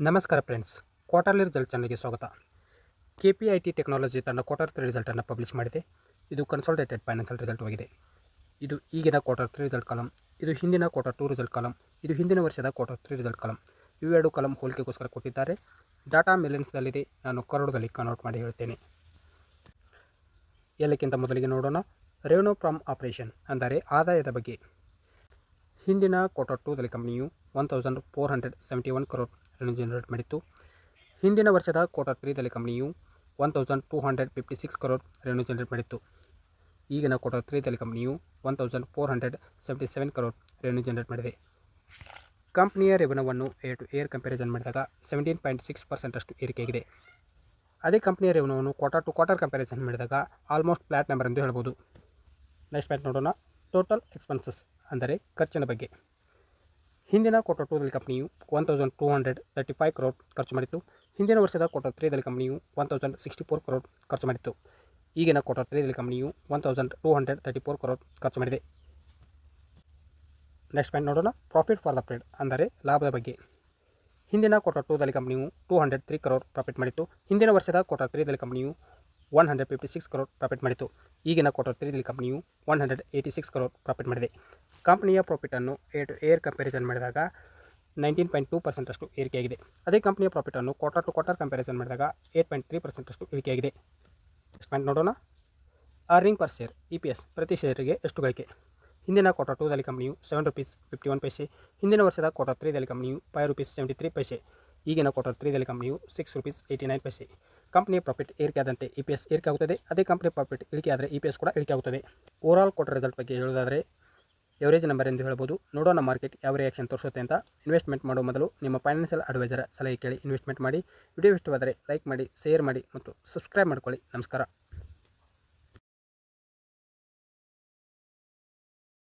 ನಮಸ್ಕಾರ friends, quarterly result ಚಾನಲ್ಗೆ ಸ್ವಾಗತ. KPIT ಟೆಕ್ನಾಲಜಿ ತನ್ನ ಕ್ವಾರ್ಟರ್ 3 ರಿಸಲ್ಟನ್ನು ಪಬ್ಲಿಷ್ ಮಾಡಿದೆ. ಇದು ಕನ್ಸಾಲಿಡೇಟೆಡ್ ಫೈನಾನ್ಷಿಯಲ್ ರಿಸಲ್ಟ್ ಆಗಿದೆ. ಇದು ಈಗಿನ ಕ್ವಾರ್ಟರ್ 3 ರಿಸಲ್ಟ್ ಕಾಲಮ್, ಇದು ಹಿಂದಿನ ಕ್ವಾರ್ಟರ್ 2 ರಿಸಲ್ಟ್ ಕಾಲಮ್, ಇದು ಹಿಂದಿನ ವರ್ಷದ ಕ್ವಾರ್ಟರ್ 3 ರಿಸಲ್ಟ್ ಕಾಲಮ್. ಇವೆರಡು ಕಾಲಮ್ ಹೋಲಿಕೆಗೋಸ್ಕರ ಕೊಟ್ಟಿದ್ದಾರೆ. ಡಾಟಾ ಮಿಲಿಯನ್ಸ್ದಲ್ಲಿದೆ, ನಾನು ಕರೋಡದಲ್ಲಿ ಕನ್ವರ್ಟ್ ಮಾಡಿ ಹೇಳ್ತೇನೆ. ಎಲ್ಲಕ್ಕಿಂತ ಮೊದಲಿಗೆ ನೋಡೋಣ ರೆವೆನ್ಯೂ ಫ್ರಮ್ ಆಪರೇಷನ್, ಅಂದರೆ ಆದಾಯದ ಬಗ್ಗೆ. ಹಿಂದಿನ ಕ್ವಾರ್ಟರ್ 2ದಲ್ಲಿ ಕಂಪನಿಯು 1471 crore ರೆವೆನ್ಯೂ ಜನರೇಟ್ ಮಾಡಿತ್ತು. ಹಿಂದಿನ ವರ್ಷದ ಕ್ವಾರ್ಟರ್ 3ದಲ್ಲಿ ಕಂಪನಿಯು 1256 crore ರೆವೆನ್ಯೂ ಜನರೇಟ್ ಮಾಡಿತ್ತು. ಈಗಿನ ಕ್ವಾರ್ಟರ್ 3ದಲ್ಲಿ ಕಂಪನಿಯು 1477 crore ರೆವೆನ್ಯೂ ಜನರೇಟ್ ಮಾಡಿದೆ. ಕಂಪನಿಯ ರೆವೆನ್ಯೂವನ್ನು ಏರ್ ಟು ಏರ್ ಕಂಪ್ಯಾರಿಸನ್ ಮಾಡಿದಾಗ 17.6% ಅಷ್ಟು ಏರಿಕೆಯಾಗಿದೆ. ಅದೇ ಕಂಪನಿಯ ರೆವೆನ್ಯೂವನ್ನು ಕ್ವಾರ್ಟರ್ ಟು ಕ್ವಾರ್ಟರ್ ಕಂಪ್ಯಾರಿಸನ್ ಮಾಡಿದಾಗ ಆಲ್ಮೋಸ್ಟ್ ಫ್ಲಾಟ್ ನಂಬರ್ ಎಂದು ಹೇಳ್ಬೋದು. ನೆಕ್ಸ್ಟ್ ಪಾಯಿಂಟ್ ನೋಡೋಣ, ಟೋಟಲ್ ಎಕ್ಸ್ಪೆನ್ಸಸ್ ಅಂದರೆ ಖರ್ಚಿನ ಬಗ್ಗೆ. ಹಿಂದಿನ ಕ್ವಾರ್ಟರ್ 2ದಲ್ಲಿ ಕಂಪನಿಯು 1235 crore ಖರ್ಚು ಮಾಡಿತ್ತು. ಹಿಂದಿನ ವರ್ಷದ ಕ್ವಾರ್ಟರ್ 3ದಲ್ಲಿ ಕಂಪನಿಯು 1064 crore ಖರ್ಚು ಮಾಡಿತ್ತು. ಈಗಿನ ಕ್ವಾರ್ಟರ್ 3ದಲ್ಲಿ ಕಂಪನಿಯು 1234 crore ಖರ್ಚು ಮಾಡಿದೆ. ನೆಕ್ಸ್ಟ್ ಪಾಯಿಂಟ್ ನೋಡೋಣ, ಪ್ರಾಫಿಟ್ ಫಾರ್ ದ ಪೀರಿಯಡ್ ಅಂದರೆ ಲಾಭದ ಬಗ್ಗೆ. ಹಿಂದಿನ ಕ್ವಾರ್ಟರ್ 2ದಲ್ಲಿ ಕಂಪನಿಯು 203 crore ಪ್ರಾಫಿಟ್ ಮಾಡಿತ್ತು. ಹಿಂದಿನ ವರ್ಷದ ಕ್ವಾರ್ಟರ್ 3ದಲ್ಲಿ ಕಂಪನಿಯು 156 crore ಪ್ರಾಫಿಟ್ ಮಾಡಿತ್ತು. ಈಗಿನ ಕ್ವಾರ್ಟರ್ 3ದಲ್ಲಿ ಕಂಪನಿಯು 186 crore ಪ್ರಾಫಿಟ್ ಮಾಡಿದೆ. ಕಂಪನಿಯ ಪ್ರಾಫಿಟನ್ನು ಏರ್ ಟು ಏರ್ ಕಂಪ್ಯಾರಿಸನ್ ಮಾಡಿದಾಗ 19.2% ಅಷ್ಟು ಏರಿಕೆಯಾಗಿದೆ. ಅದೇ ಕಂಪನಿಯ ಪ್ರಾಫಿಟನ್ನು ಕ್ವಾರ್ಟರ್ ಟು ಕ್ವಾರ್ಟರ್ ಕಂಪ್ಯಾರಿಸನ್ ಮಾಡಿದಾಗ 8.3% ಅಷ್ಟು ಇಳಿಕೆಯಾಗಿದೆ. ನೆಕ್ಸ್ಟ್ ಪಾಯಿಂಟ್ ನೋಡೋಣ, ಅರ್ನಿಂಗ್ ಪರ್ ಶೇರ್ EPS ಪ್ರತಿ ಶೇರಿಗೆ ಎಷ್ಟು ಗಳಿಕೆ. ಹಿಂದಿನ ಕ್ವಾರ್ಟರ್ 2ದಲ್ಲಿ ಕಂಪನಿಯು 7 rupees 51 paise, ಹಿಂದಿನ ವರ್ಷದ ಕ್ವಾರ್ಟರ್ 3ದಲ್ಲಿ ಕಂಪನಿಯು 5 rupees 73 paise, ಈಗಿನ ಕ್ವಾರ್ಟರ್ 3ದಲ್ಲಿ ಕಂಪನಿಯು 6 rupees 89 paise. ಕಂಪನಿಯ ಪ್ರಾಫಿಟ್ ಏರಿಕೆಯಾದಂತೆ EPS ಏರಿಕೆ ಆಗುತ್ತದೆ. ಅದೇ ಕಂಪನಿಯ ಪ್ರಾಫಿಟ್ ಇಳಿಕೆಯಾದರೆ EPS ಕೂಡ ಇಳಿಕೆ ಆಗುತ್ತದೆ. ಓವರಾಲ್ ಕ್ವಾರ್ಟರ್ ರಿಸಲ್ಟ್ ಬಗ್ಗೆ ಹೇಳೋದಾದರೆ ಎವರೇಜ್ ನಂಬರ್ ಎಂದು ಹೇಳ್ಬೋದು. ನೋಡೋಣ ಮಾರ್ಕೆಟ್ ಯಾವ ರಿಯಾಕ್ಷನ್ ತೋರಿಸುತ್ತೆ ಅಂತ. ಇನ್ವೆಸ್ಟ್ಮೆಂಟ್ ಮಾಡೋ ಮೊದಲು ನಿಮ್ಮ ಫೈನಾನ್ಷಿಯಲ್ ಅಡ್ವೈಸರ್ ಸಲಹೆ ಕೇಳಿ ಇನ್ವೆಸ್ಟ್ಮೆಂಟ್ ಮಾಡಿ. ವಿಡಿಯೋ ಇಷ್ಟವಾದರೆ ಲೈಕ್ ಮಾಡಿ, ಶೇರ್ ಮಾಡಿ ಮತ್ತು ಸಬ್ಸ್ಕ್ರೈಬ್ ಮಾಡ್ಕೊಳ್ಳಿ. ನಮಸ್ಕಾರ.